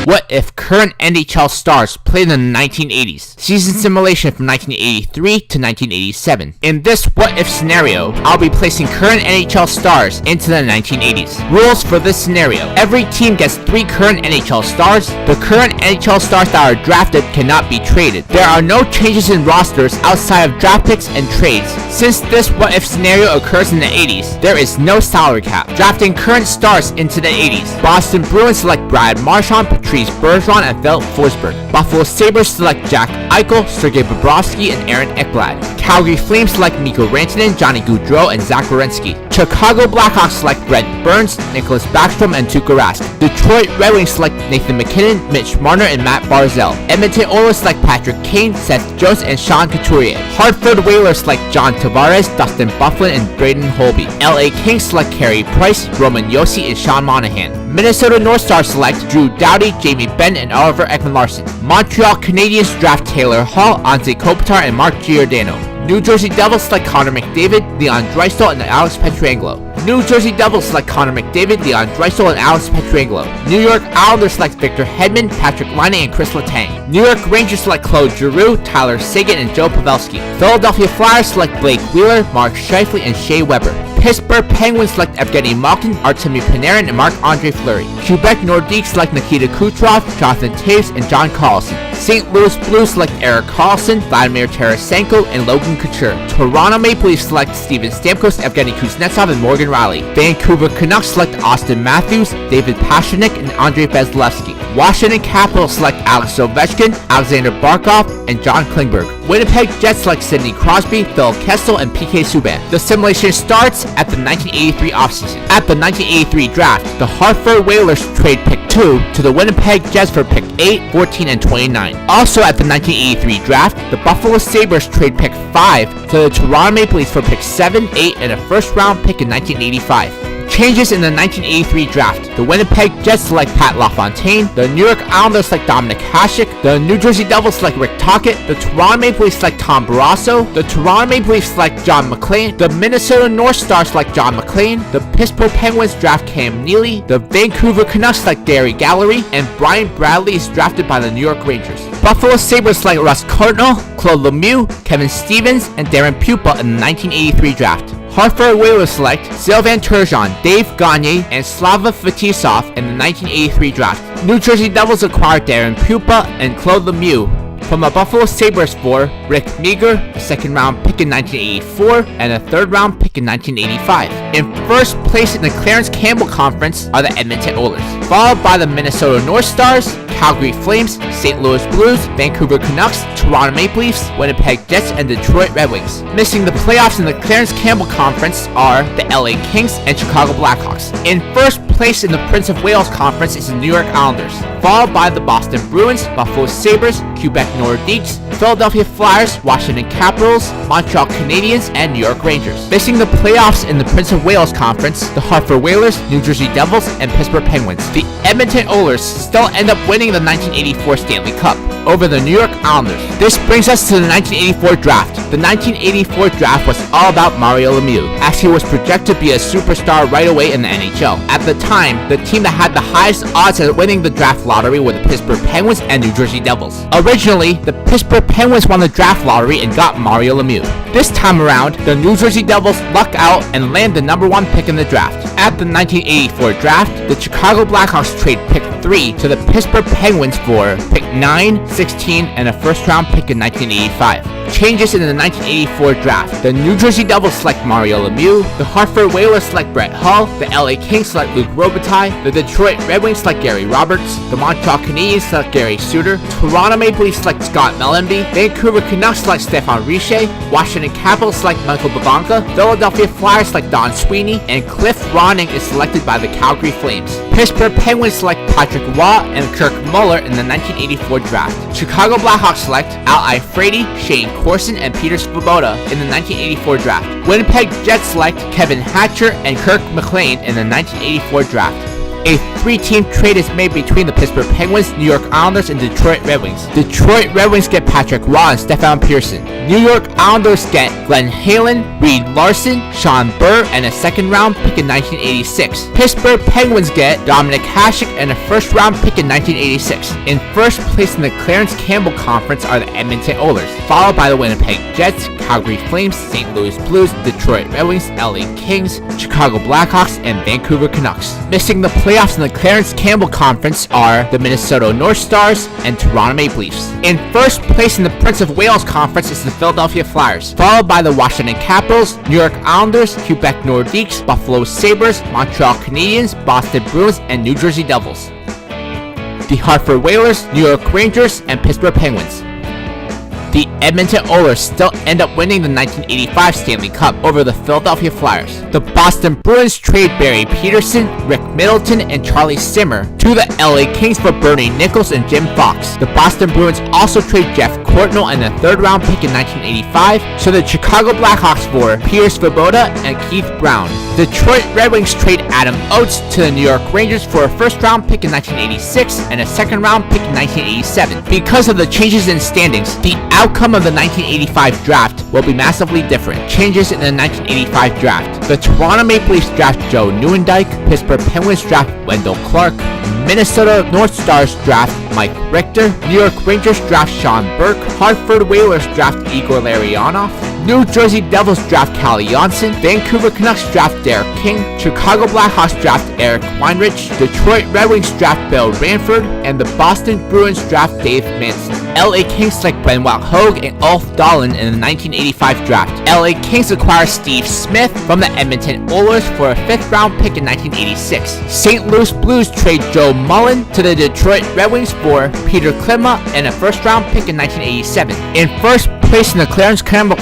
What if current NHL stars played in the 1980s? Season simulation from 1983 to 1987. In this what if scenario, I'll be placing current NHL stars into the 1980s. Rules for this scenario. Every team gets 3 current NHL stars. The current NHL stars that are drafted cannot be traded. There are no changes in rosters outside of draft picks and trades. Since this what if scenario occurs in the 80s, there is no salary cap. Drafting current stars into the 80s. Boston Bruins select BO-S-Brad Marchand, Patrice Bergeron, and Filip Forsbeg. Buffalo Sabres select Jack Eichel, Sergei Bobrovsky, and Aaron Ekblad. Calgary Flames select Mikko Rantanen, Johnny Gaudreau, and Zach Werenski. Chicago Blackhawks select Brent Burns, Nicklas Backstrom, and Tuukka Rask. Detroit Red Wings select Nathan MacKinnon, Mitch Marner, and Matt Barzal. Edmonton Oilers select Patrick Kane, Seth Jones, and Sean Couturier. Hartford Whalers select John Tavares, Dustin Byfuglien, and Braden Holtby. LA Kings select LA-Carey Price, Roman Josi, and Sean Monahan. Minnesota North Stars select Drew Doughty, Jamie Benn, and Oliver Ekman-Larsson. Montreal Canadiens draft Taylor Hall, Anze Kopitar, and Marc Giordano. New Jersey Devils select Connor McDavid, Leon Draisaitl, and Alex Pietrangelo. New Jersey Devils select Connor McDavid, Leon Draisaitl, and Alex Pietrangelo. New York Islanders select Victor Hedman, Patrik Laine, and Kris Letang. New York Rangers select Claude Giroux, Tyler Seguin, and Joe Pavelski. Philadelphia Flyers select BLake Wheeler, Mark Scheifele, and Shea Weber. Pittsburgh Penguins select Evgeni Malkin, Artemi Panarin, and Marc-Andre Fleury. Quebec Nordiques select Nikita Kucherov, Jonathan Toews, and John Carlson. St. Louis Blues select Erik Karlsson, Vladimir Tarasenko, and Logan Couture. Toronto Maple Leafs select Steven Stamkos, Evgeny Kuznetsov, and Morgan Riley. Vancouver Canucks select Austin Matthews, David Pastrnak, and Andrei Vasilevskiy. Washington Capitals select Alex Ovechkin, Alexander Barkov, and John Klingberg. Winnipeg Jets select Sidney Crosby, Phil Kessel, and PK Subban. The simulation starts at the 1983 offseason. At the 1983 draft, the Hartford Whalers trade pick 2 to the Winnipeg Jets for pick 8, 14, and 29. Also at the 1983 draft, the Buffalo Sabres trade pick 5 to the Toronto Maple Leafs for pick 7, 8, and a first-round pick in 1985. Changes in the 1983 draft. The Winnipeg Jets select Pat LaFontaine. The New York Islanders select Dominic Hasek. The New Jersey Devils select Rick Tocchet. The Toronto Maple Leafs select Tom Barrasso. The Toronto Maple Leafs select John McClain. The Minnesota North Stars select John McClain. The Pittsburgh Penguins draft Cam Neely. The Vancouver Canucks select Gary Gallery. And Brian Bradley is drafted by the New York Rangers. Buffalo Sabres select Russ Cardinal, Claude Lemieux, Kevin Stevens, and Darren Pupa in the 1983 draft. Hartford Whalers select Sylvain Turgeon, Dave Gagne, and Slava Fetisov in the 1983 draft. New Jersey Devils acquired Darren Pupa and Claude Lemieux from the Buffalo Sabres for Rick Meagher, a second-round pick in 1984, and a third-round pick in 1985. In first place in the Clarence Campbell Conference are the Edmonton Oilers, followed by the Minnesota North Stars, Calgary Flames, St. Louis Blues, Vancouver Canucks, Toronto Maple Leafs, Winnipeg Jets, and Detroit Red Wings. Missing the playoffs in the Clarence Campbell Conference are the LA Kings and Chicago Blackhawks. In first place in the Prince of Wales Conference is the New York Islanders, followed by the Boston Bruins, Buffalo Sabres, Quebec Nordiques, Philadelphia Flyers, Washington Capitals, Montreal Canadiens, and New York Rangers. Missing the playoffs in the Prince of Wales Conference, the Hartford Whalers, New Jersey Devils, and Pittsburgh Penguins. The Edmonton Oilers still end up winning the 1984 Stanley Cup over the New York Islanders. This brings us to the 1984 draft. The 1984 draft was all about Mario Lemieux, as he was projected to be a superstar right away in the NHL. At the time, the team that had the highest odds at winning the draft lottery were the Pittsburgh Penguins and New Jersey Devils. Originally, the Pittsburgh Penguins won the draft lottery and got Mario Lemieux. This time around, the New Jersey Devils luck out and land the number 1 pick in the draft. At the 1984 draft, the Chicago Blackhawks trade pick 3 to the Pittsburgh Penguins for pick 9, 16, and a first-round pick in 1985. Changes in the 1984 draft. The New Jersey Devils select Mario Lemieux. The Hartford Whalers select Brett Hull. The LA Kings select Luc Robitaille. The Detroit Red Wings select Gary Roberts. The Montreal Canadiens select Gary Suter. Toronto Maple Leafs select Scott Mellanby. Vancouver Canucks select Stefan Richer. Washington Capitals select Michael Babanka. Philadelphia Flyers select Don Sweeney. And Cliff Ronning is selected by the Calgary Flames. Pittsburgh Penguins select Patrick Waugh and Kirk Muller in the 1984 draft. Chicago Blackhawks select Al Ifredi, Shane Corson, and Peter Svoboda in the 1984 draft. Winnipeg Jets select Kevin Hatcher and Kirk McLean in the 1984 draft. A 3-team trade is made between the Pittsburgh Penguins, New York Islanders, and Detroit Red Wings. Detroit Red Wings get Patrick Roy and Stefan Pearson. New York Islanders get Glenn Halen, Reed Larson, Sean Burr, and a second-round pick in 1986. Pittsburgh Penguins get Dominic Hasek and a first-round pick in 1986. In first place in the Clarence Campbell Conference are the Edmonton Oilers, followed by the Winnipeg Jets, Calgary Flames, St. Louis Blues, Detroit Red Wings, LA Kings, Chicago Blackhawks, and Vancouver Canucks. Missing the playoffs in the Clarence Campbell Conference are the Minnesota North Stars and Toronto Maple Leafs. In first place in the Prince of Wales Conference is the Philadelphia Flyers, followed by the Washington Capitals, New York Islanders, Quebec Nordiques, Buffalo Sabres, Montreal Canadiens, Boston Bruins, and New Jersey Devils. The Hartford Whalers, New York Rangers, and Pittsburgh Penguins. The Edmonton Oilers still end up winning the 1985 Stanley Cup over the Philadelphia Flyers. The Boston Bruins trade Barry Peterson, Rick Middleton, and Charlie Simmer to the LA Kings for Bernie Nichols and Jim Fox. The Boston Bruins also trade Jeff Courtnall and a third-round pick in 1985 to the Chicago Blackhawks for Pierce Svoboda and Keith Brown. Detroit Red Wings trade Adam Oates to the New York Rangers for a first-round pick in 1986 and a second-round pick in 1987. Because of the changes in standings, the outcome of the 1985 draft will be massively different. Changes in the 1985 draft. The Toronto Maple Leafs draft Joe Nieuwendyk, Pittsburgh Penguins draft Wendell Clark, Minnesota North Stars draft Mike Richter, New York Rangers draft Sean Burke, Hartford Whalers draft Igor Larionov, New Jersey Devils draft Calle Janssen, Vancouver Canucks draft Derek King, Chicago Blackhawks draft Eric Weinrich, Detroit Red Wings draft Bill Ranford, and the Boston Bruins draft Dave Manson. LA Kings select Benoit Hogue and Ulf Dahlin in the 1985 draft. LA Kings acquire Steve Smith from the Edmonton Oilers for a 5th-round pick in 1986. St. Louis Blues trade Joe Mullen to the Detroit Red Wings for Peter Klima and a 1st-round pick in 1987. In first place in the Clarence Campbell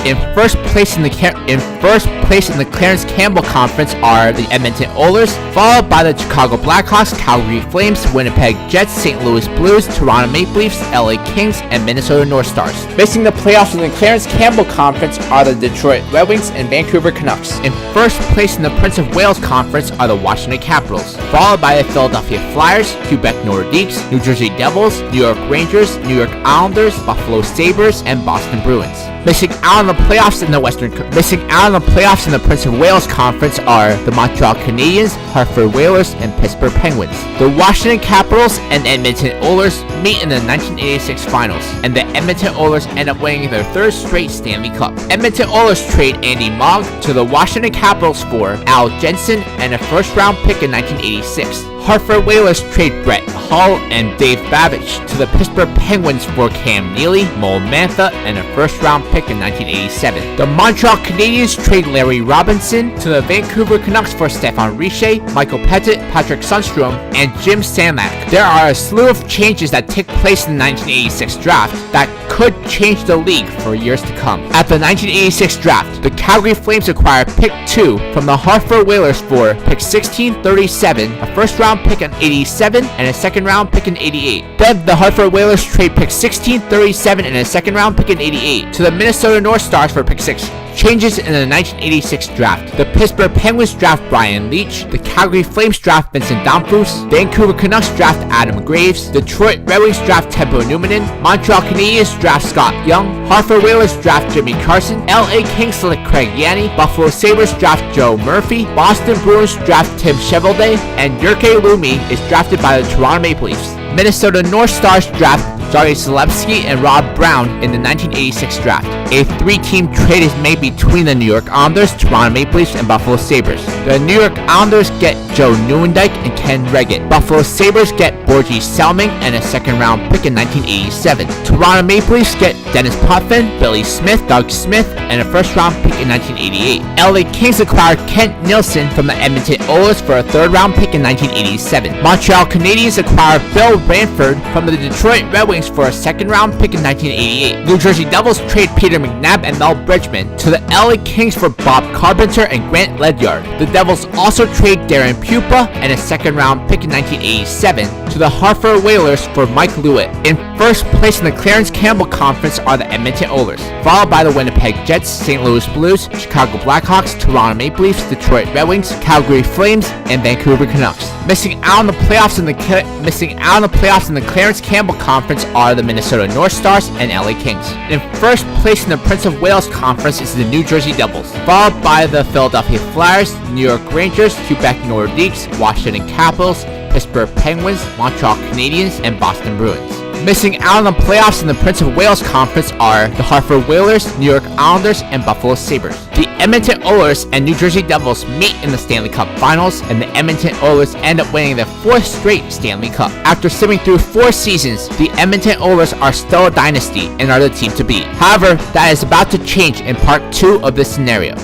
Clarence Campbell Conference are the Edmonton Oilers, followed by the Chicago Blackhawks, Calgary Flames, Winnipeg Jets, St. Louis Blues, Toronto Maple Leafs, LA Kings, and Minnesota North Stars. Missing the playoffs in the Clarence Campbell Conference are the Detroit Red Wings and Vancouver Canucks. In first place in the Prince of Wales Conference are the Washington Capitals, followed by the Philadelphia Flyers, Quebec Nordiques, New Jersey Devils, New York Rangers, New York Islanders, Buffalo Sabres, and Boston Bruins. Missing out on the playoffs in the Prince of Wales Conference are the Montreal Canadiens, Hartford Whalers, and Pittsburgh Penguins. The Washington Capitals and Edmonton Oilers meet in the 1986 Finals, and the Edmonton Oilers end up winning their 3rd straight Stanley Cup. Edmonton Oilers trade Andy Mogg to the Washington Capitals for Al Jensen and a 1st-round pick in 1986. Hartford Whalers trade Brett Hull and Dave Babbage to the Pittsburgh Penguins for Cam Neely, Mo Mantha, and a 1st-round pick in 1987. The Montreal Canadiens trade Larry Robinson to the Vancouver Canucks for Stefan Richer, Michael Pettit, Patrick Sundstrom, and Jim Sanlak. There are a slew of changes that take place in the 1986 draft that could change the league for years to come. At the 1986 draft, the Calgary Flames acquire pick 2 from the Hartford Whalers for pick 1637, a 1st-round pick in 87, and a 2nd-round pick in 88. Then the Hartford Whalers trade pick 1637 and a 2nd-round pick in 88 to the Minnesota North Stars for pick 6. Changes in the 1986 draft. The Pittsburgh Penguins draft Brian Leetch, the Calgary Flames draft Vincent Damphousse, Vancouver Canucks draft Adam Graves, Detroit Red Wings draft Teppo Numminen, Montreal Canadiens draft Scott Young, Hartford Whalers draft Jimmy Carson, LA Kings select Craig Yanni, Buffalo Sabres draft Joe Murphy, Boston Bruins draft Tim Chevalier, and Jurke Lumi is drafted by the Toronto Maple Leafs. Minnesota North Stars draft Jari Selevsky and Rob Brown in the 1986 draft. A 3-team trade is made between the New York Islanders, Toronto Maple Leafs, and Buffalo Sabres. The New York Islanders get Joe Nieuwendyk and Ken Reggett. Buffalo Sabres get Borgie Selming and a 2nd-round pick in 1987. Toronto Maple Leafs get Dennis Potvin, Billy Smith, Doug Smith, and a 1st-round pick in 1988. LA Kings acquired Kent Nilsson from the Edmonton Oilers for a 3rd-round pick in 1987. Montreal Canadiens acquired Bill Ranford from the Detroit Red Wings for a 2nd-round pick in 1988. New Jersey Devils trade Peter McNabb and Mel Bridgman to the LA Kings for Bob Carpenter and Grant Ledyard. The Devils also trade Darren Pupa and a 2nd-round pick in 1987 to the Hartford Whalers for Mike Lewitt. In first place in the Clarence Campbell Conference are the Edmonton Oilers, followed by the Winnipeg Jets, St. Louis Blues, Chicago Blackhawks, Toronto Maple Leafs, Detroit Red Wings, Calgary Flames, and Vancouver Canucks. Missing out on the playoffs in the Clarence Campbell Conference are the Minnesota North Stars and LA Kings. In first place in the Prince of Wales Conference is the New Jersey Devils, followed by the Philadelphia Flyers, New York Rangers, Quebec Nordiques, Washington Capitals, Pittsburgh Penguins, Montreal Canadiens, and Boston Bruins. Missing out on the playoffs in the Prince of Wales Conference are the Hartford Whalers, New York Islanders, and Buffalo Sabres. The Edmonton Oilers and New Jersey Devils meet in the Stanley Cup Finals, and the Edmonton Oilers end up winning their 4th straight Stanley Cup. After swimming through 4 seasons, the Edmonton Oilers are still a dynasty and are the team to beat. However, that is about to change in part 2 of this scenario.